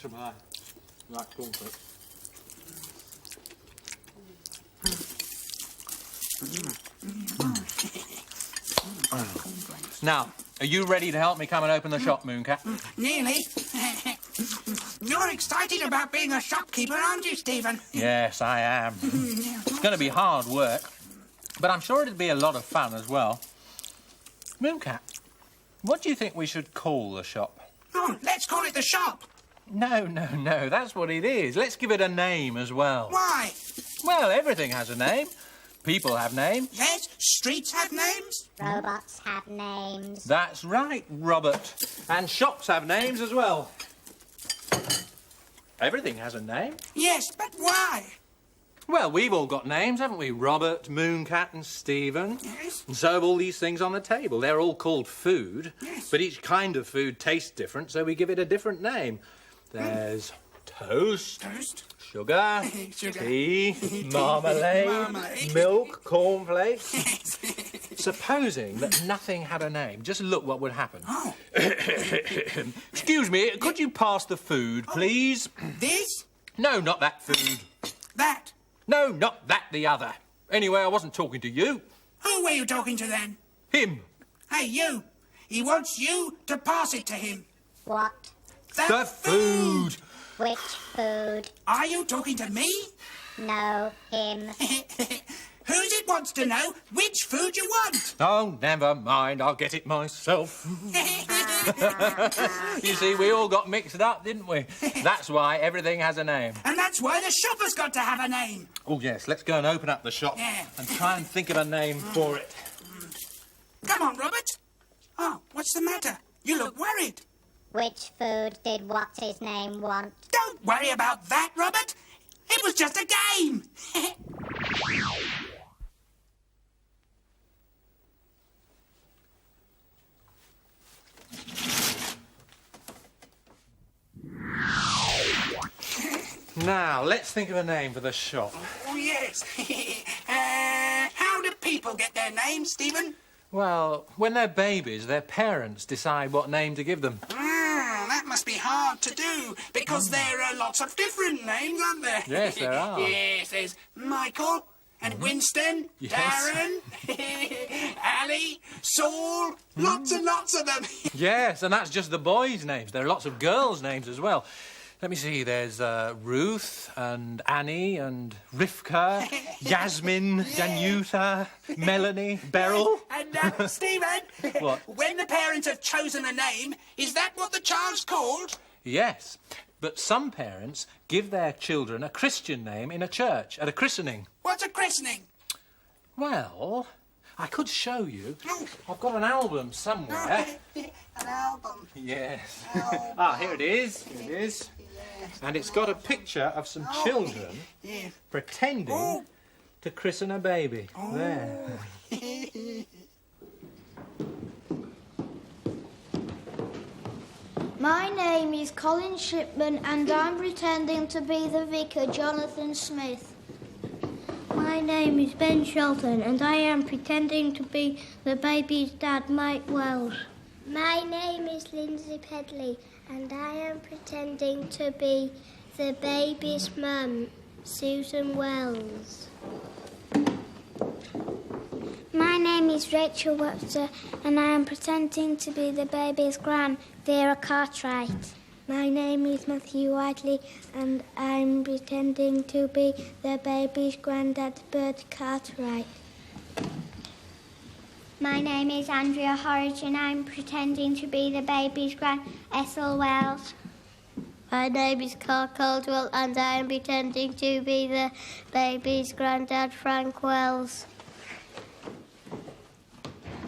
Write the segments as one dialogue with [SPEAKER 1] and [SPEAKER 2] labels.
[SPEAKER 1] Yes, I like cornflakes. Now, are you ready to help me come and open the shop, Mooncat?
[SPEAKER 2] Nearly. You're excited about being a shopkeeper, aren't you, Stephen?
[SPEAKER 1] Yes, I am. It's going to be hard work, but I'm sure it'd be a lot of fun as well. Mooncat, what do you think we should call the shop?
[SPEAKER 2] Oh, let's call it the shop.
[SPEAKER 1] No, that's what it is. Let's give it a name as well.
[SPEAKER 2] Why?
[SPEAKER 1] Well, everything has a name. People have names.
[SPEAKER 2] Yes, streets have names.
[SPEAKER 3] Robots have names.
[SPEAKER 1] That's right, Robert. And shops have names as well. Everything has a name.
[SPEAKER 2] Yes, but why?
[SPEAKER 1] Well, we've all got names, haven't we? Robert, Mooncat and Stephen.
[SPEAKER 2] Yes.
[SPEAKER 1] And so have all these things on the table. They're all called food.
[SPEAKER 2] Yes.
[SPEAKER 1] But each kind of food tastes different, so we give it a different name. There's toast.
[SPEAKER 2] Toast.
[SPEAKER 1] Sugar,
[SPEAKER 2] Sugar.
[SPEAKER 1] tea, marmalade,
[SPEAKER 2] Marmalade.
[SPEAKER 1] milk, cornflakes. Supposing that nothing had a name, just look what would happen.
[SPEAKER 2] Oh.
[SPEAKER 1] Excuse me, could you pass the food, please?
[SPEAKER 2] This?
[SPEAKER 1] No, not that food.
[SPEAKER 2] That.
[SPEAKER 1] No, not that, the other. Anyway, I wasn't talking to you.
[SPEAKER 2] Who were you talking to then?
[SPEAKER 1] Him.
[SPEAKER 2] Hey, you. He wants you to pass it to him.
[SPEAKER 3] What?
[SPEAKER 1] The food.
[SPEAKER 3] Which food?
[SPEAKER 2] Are you talking to me?
[SPEAKER 3] No, him.
[SPEAKER 2] Who's it wants to know which food you want?
[SPEAKER 1] Oh, never mind, I'll get it myself. You see, we all got mixed up, didn't we? That's why everything has a name.
[SPEAKER 2] And that's why the shop has got to have a name.
[SPEAKER 1] Oh, yes, let's go and open up the shop and try and think of a name for it.
[SPEAKER 2] Come on, Robert. Oh, what's the matter? You look worried.
[SPEAKER 3] Which food did what's-his-name want?
[SPEAKER 2] Don't worry about that, Robert. It was just a game.
[SPEAKER 1] Now, let's think of a name for the shop.
[SPEAKER 2] Oh, yes. How do people get their names, Stephen?
[SPEAKER 1] Well, when they're babies, their parents decide what name to give them.
[SPEAKER 2] That must be hard to do, because there are lots of different names, aren't there?
[SPEAKER 1] Yes, there are.
[SPEAKER 2] Yes, there's Michael and Winston,
[SPEAKER 1] Yes.
[SPEAKER 2] Darren, Ali, Saul, lots and lots of them.
[SPEAKER 1] Yes, and that's just the boys' names. There are lots of girls' names as well. Let me see, there's Ruth and Annie and Rivka, Yasmin, Danuta, Melanie, Beryl.
[SPEAKER 2] And, Stephen,
[SPEAKER 1] What?
[SPEAKER 2] when the parents have chosen a name, is that what the child's called?
[SPEAKER 1] Yes, but some parents give their children a Christian name in a church at a christening.
[SPEAKER 2] What's a christening?
[SPEAKER 1] Well, I could show you. I've got an album somewhere.
[SPEAKER 2] An album.
[SPEAKER 1] Yes.
[SPEAKER 2] Album.
[SPEAKER 1] Here it is. Here it is. And it's got a picture of some children pretending to christen a baby. There.
[SPEAKER 4] My name is Colin Shipman and I'm pretending to be the vicar, Jonathan Smith. My name is Ben Shelton and I am pretending to be the baby's dad, Mike Wells.
[SPEAKER 5] My name is Lindsay Pedley and I am pretending to be the baby's mum, Susan Wells. My name is Rachel Webster and I am pretending to be the baby's gran, Vera Cartwright. My name is Matthew Whiteley and I'm pretending to be the baby's granddad, Bert Cartwright. My name is Andrea Horridge and I'm pretending to be the baby's gran, Ethel Wells. My name is Carl Caldwell and I am pretending to be the baby's granddad, Frank Wells.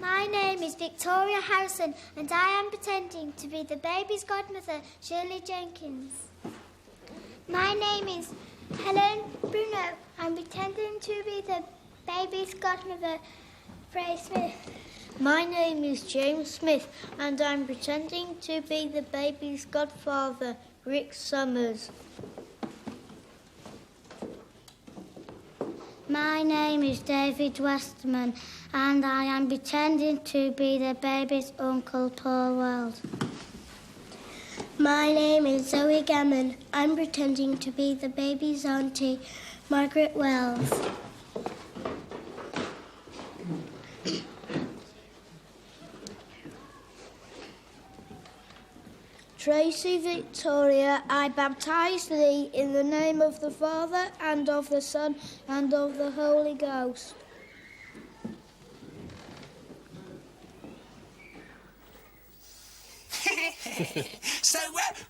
[SPEAKER 5] My name is Victoria Harrison and I am pretending to be the baby's godmother, Shirley Jenkins. My name is Helen Bruno. I'm pretending to be the baby's godmother, Frey Smith.
[SPEAKER 4] My name is James Smith and I'm pretending to be the baby's godfather, Rick Summers.
[SPEAKER 5] My name is David Westerman and I am pretending to be the baby's uncle, Paul Wells.
[SPEAKER 4] My name is Zoe Gammon. I'm pretending to be the baby's auntie, Margaret Wells. Tracy Victoria, I baptize thee in the name of the Father and of the Son and of the Holy Ghost.
[SPEAKER 2] So,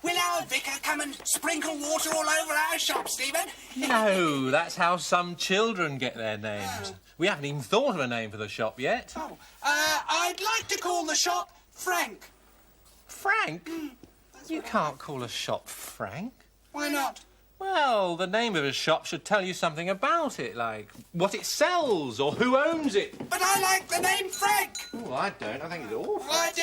[SPEAKER 2] will our vicar come and sprinkle water all over our shop, Stephen?
[SPEAKER 1] No, that's how some children get their names. We haven't even thought of a name for the shop yet.
[SPEAKER 2] Oh, I'd like to call the shop Frank.
[SPEAKER 1] Frank? You can't call a shop Frank.
[SPEAKER 2] Why not?
[SPEAKER 1] Well, the name of a shop should tell you something about it, like what it sells or who owns it.
[SPEAKER 2] But I like the name Frank.
[SPEAKER 1] Oh, I don't. I think it's awful.
[SPEAKER 2] I do.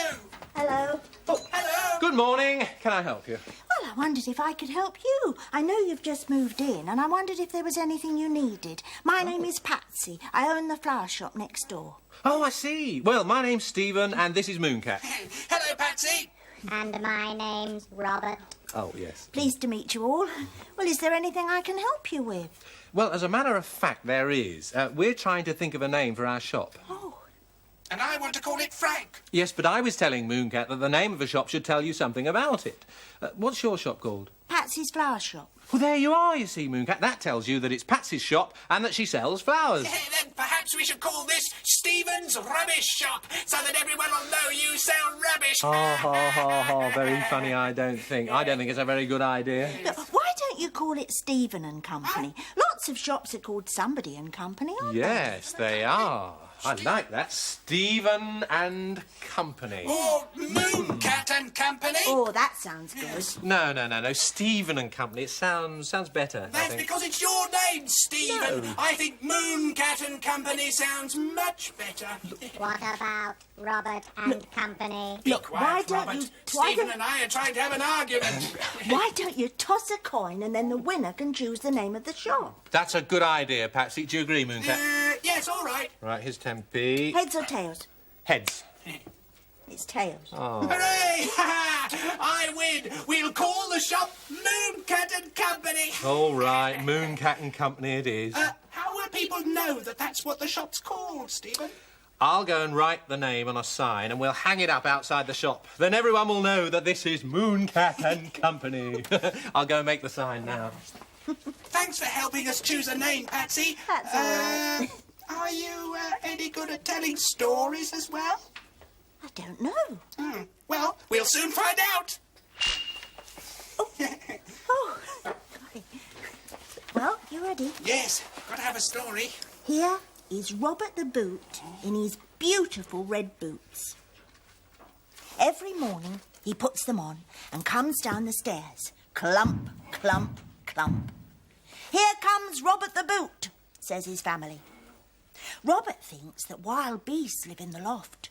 [SPEAKER 6] Hello.
[SPEAKER 1] Oh,
[SPEAKER 2] Hello.
[SPEAKER 1] good morning. Can I help you?
[SPEAKER 6] Well, I wondered if I could help you. I know you've just moved in, and I wondered if there was anything you needed. My name is Patsy. I own the flower shop next door.
[SPEAKER 1] Oh, I see. Well, my name's Stephen, and this is Mooncat.
[SPEAKER 2] Hello, Patsy.
[SPEAKER 3] And my name's Robert.
[SPEAKER 1] Oh, yes.
[SPEAKER 6] Pleased to meet you all. Well, is there anything I can help you with?
[SPEAKER 1] Well, as a matter of fact, there is. We're trying to think of a name for our shop.
[SPEAKER 6] Oh,
[SPEAKER 2] And I want to call it Frank.
[SPEAKER 1] Yes, but I was telling Mooncat that the name of a shop should tell you something about it. What's your shop called?
[SPEAKER 6] Patsy's flower shop.
[SPEAKER 1] Well, there you are, you see, Mooncat. That tells you that it's Patsy's shop and that she sells flowers.
[SPEAKER 2] Then perhaps we should call this Stephen's Rubbish Shop, so that everyone will know you sell rubbish.
[SPEAKER 1] Very funny, I don't think. I don't think it's a very good idea.
[SPEAKER 6] Look, why don't you call it Stephen and Company? Lots of shops are called Somebody and Company, aren't
[SPEAKER 1] Yes, they are. I like that. Stephen and Company.
[SPEAKER 2] Or Mooncat and Company.
[SPEAKER 6] they? Oh, that sounds good.
[SPEAKER 1] No. Stephen and Company. It sounds better, I
[SPEAKER 2] That's
[SPEAKER 1] think.
[SPEAKER 2] because it's your name, Stephen.
[SPEAKER 1] No.
[SPEAKER 2] I think Mooncat and Company sounds much better.
[SPEAKER 3] What about Robert and Company?
[SPEAKER 6] Look, why don't
[SPEAKER 2] Robert.
[SPEAKER 6] you...
[SPEAKER 2] Stephen and I are trying to have an argument.
[SPEAKER 6] Why don't you toss a coin and then the winner can choose the name of the shop?
[SPEAKER 1] That's a good idea, Patsy. Do you agree, Mooncat?
[SPEAKER 2] Yes, all right.
[SPEAKER 1] Right, here's 10p.
[SPEAKER 6] Heads or tails?
[SPEAKER 1] Heads.
[SPEAKER 6] It's tails.
[SPEAKER 2] Hooray! I win. We'll call the shop Mooncat and Company.
[SPEAKER 1] All right, Mooncat and Company it is.
[SPEAKER 2] How will people know that that's what the shop's called, Stephen?
[SPEAKER 1] I'll go and write the name on a sign and we'll hang it up outside the shop. Then everyone will know that this is Mooncat and Company. I'll go and make the sign now.
[SPEAKER 2] Thanks for helping us choose a name, Patsy.
[SPEAKER 6] That's all right.
[SPEAKER 2] Are you any good at telling stories as well?
[SPEAKER 6] I don't know.
[SPEAKER 2] Well, we'll soon find out.
[SPEAKER 6] Oh, sorry. Well, you ready?
[SPEAKER 2] Yes, got to have a story.
[SPEAKER 6] Here is Robert the Boot in his beautiful red boots. Every morning he puts them on and comes down the stairs. Clump, clump, clump. Here comes Robert the Boot, says his family. Robert thinks that wild beasts live in the loft.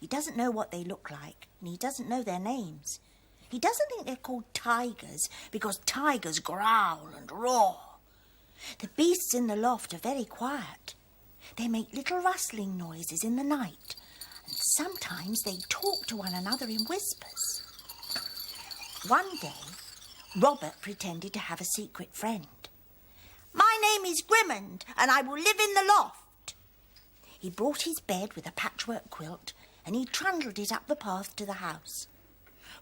[SPEAKER 6] He doesn't know what they look like, and he doesn't know their names. He doesn't think they're called tigers because tigers growl and roar. The beasts in the loft are very quiet. They make little rustling noises in the night, and sometimes they talk to one another in whispers. One day, Robert pretended to have a secret friend. My name is Grimmond, and I will live in the loft. He brought his bed with a patchwork quilt, and he trundled it up the path to the house.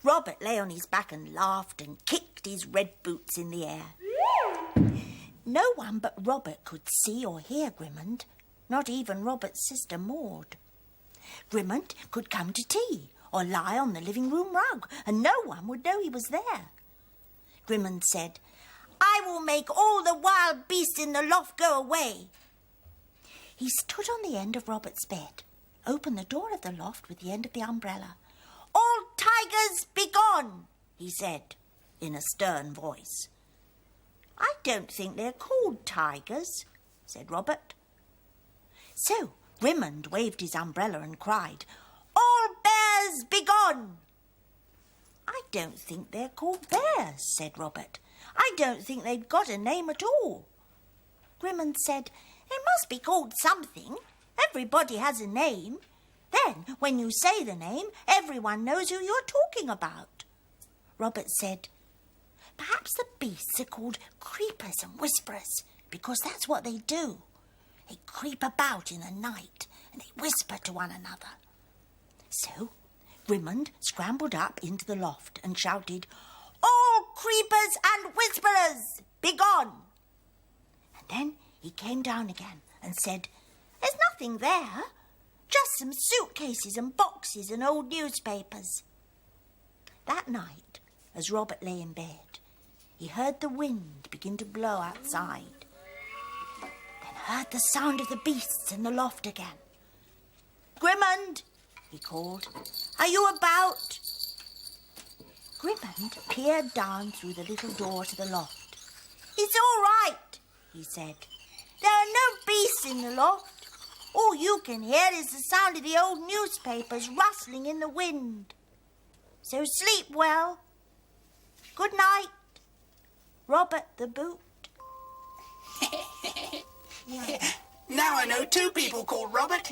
[SPEAKER 6] Robert lay on his back and laughed and kicked his red boots in the air. No one but Robert could see or hear Grimmond, not even Robert's sister Maud. Grimmond could come to tea or lie on the living room rug, and no one would know he was there. Grimmond said, I will make all the wild beasts in the loft go away. He stood on the end of Robert's bed, opened the door of the loft with the end of the umbrella. All tigers be gone, he said, in a stern voice. I don't think they're called tigers, said Robert. So Grimmond waved his umbrella and cried, All bears be gone. I don't think they're called bears, said Robert. I don't think they've got a name at all. Grimmond said, They must be called something. Everybody has a name. Then, when you say the name, everyone knows who you're talking about. Robert said, "Perhaps the beasts are called creepers and whisperers, because that's what they do. They creep about in the night and they whisper to one another." So Rimmond scrambled up into the loft and shouted, "All creepers and whisperers, begone!" And then he came down again and said, "There's nothing there, just some suitcases and boxes and old newspapers." That night, as Robert lay in bed, he heard the wind begin to blow outside, then heard the sound of the beasts in the loft again. "Grimmond," he called, "are you about?" Grimmond peered down through the little door to the loft. "It's all right," he said. "There are no beasts in the loft. All you can hear is the sound of the old newspapers rustling in the wind. So sleep well. Good night, Robert the Boot."
[SPEAKER 2] Now I know two people called Robert.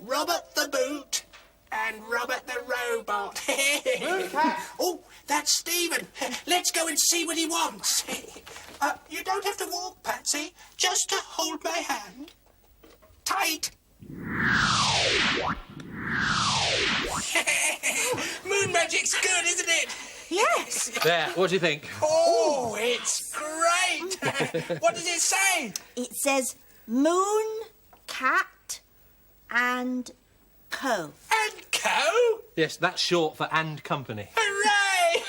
[SPEAKER 2] Robert the Boot and Robert the Robot. Oh, that's Stephen. Let's go and see what he wants. You don't have to walk, Patsy. Just to hold my hand. Tight. Moon magic's good, isn't it?
[SPEAKER 6] Yes.
[SPEAKER 1] There, what do you think?
[SPEAKER 2] Oh, it's great. What does it say?
[SPEAKER 6] It says Mooncat and Co.
[SPEAKER 2] And Co?
[SPEAKER 1] Yes, that's short for And Company.
[SPEAKER 2] Hooray!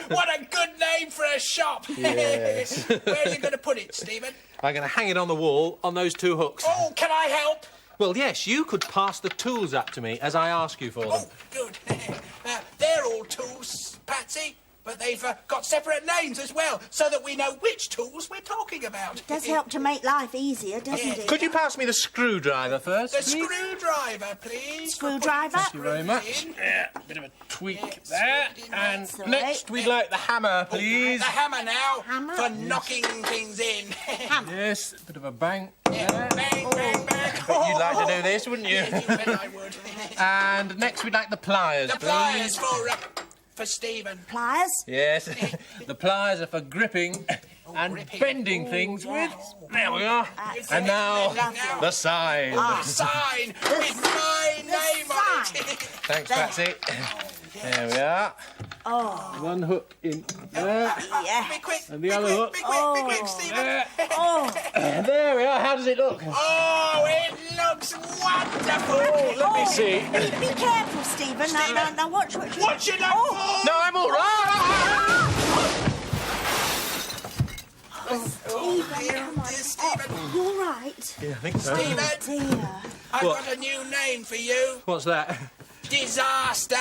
[SPEAKER 2] What a good name for a shop.
[SPEAKER 1] Yes.
[SPEAKER 2] Where are you going to put it, Stephen?
[SPEAKER 1] I'm going to hang it on the wall on those two hooks.
[SPEAKER 2] Oh, can I help?
[SPEAKER 1] Well, yes, you could pass the tools up to me as I ask you for them.
[SPEAKER 2] Oh, good. They're all tools, Patsy, but they've got separate names as well, so that we know which tools we're talking about.
[SPEAKER 6] Does help to make life easier, doesn't it?
[SPEAKER 1] Could you pass me the screwdriver first,
[SPEAKER 2] The
[SPEAKER 1] please?
[SPEAKER 2] screwdriver, please.
[SPEAKER 6] Screwdriver?
[SPEAKER 1] Thank you very much. Yeah, a bit of a tweak there. And
[SPEAKER 6] That's all
[SPEAKER 1] next we'd like the hammer, please.
[SPEAKER 2] The hammer now,
[SPEAKER 6] Hammer?
[SPEAKER 2] for knocking things in.
[SPEAKER 1] Yes, a bit of a bang.
[SPEAKER 2] Yeah, bang, bang, bang.
[SPEAKER 1] But you'd like to do this, wouldn't you?
[SPEAKER 2] Yes, you bet I would.
[SPEAKER 1] And next we'd like the pliers,
[SPEAKER 2] The
[SPEAKER 1] please.
[SPEAKER 2] pliers for Stephen.
[SPEAKER 6] Pliers?
[SPEAKER 1] Yes, the pliers are for gripping and
[SPEAKER 2] gripping.
[SPEAKER 1] bending things with. There we are.
[SPEAKER 6] That's
[SPEAKER 1] And now,
[SPEAKER 2] Lovely.
[SPEAKER 1] the sign.
[SPEAKER 2] The sign with my name on it.
[SPEAKER 1] Thanks, Patsy. There we are.
[SPEAKER 6] Oh,
[SPEAKER 1] One hook in there.
[SPEAKER 6] yeah.
[SPEAKER 2] Be quick.
[SPEAKER 1] And the
[SPEAKER 2] be
[SPEAKER 1] other
[SPEAKER 2] quick,
[SPEAKER 1] hook.
[SPEAKER 2] Be quick, be quick, Stephen.
[SPEAKER 1] There.
[SPEAKER 6] Oh,
[SPEAKER 1] There we are. How does it look?
[SPEAKER 2] Oh, it looks wonderful.
[SPEAKER 1] Let me see.
[SPEAKER 6] be careful, Stephen. Now watch what you...
[SPEAKER 2] Watch it up.
[SPEAKER 1] No, I'm all right.
[SPEAKER 2] Dear Stephen.
[SPEAKER 6] You all right?
[SPEAKER 1] Yeah, I think so.
[SPEAKER 2] Stephen,
[SPEAKER 6] Dear.
[SPEAKER 2] I've
[SPEAKER 1] What?
[SPEAKER 2] got a new name for you.
[SPEAKER 1] What's that?
[SPEAKER 2] Disaster.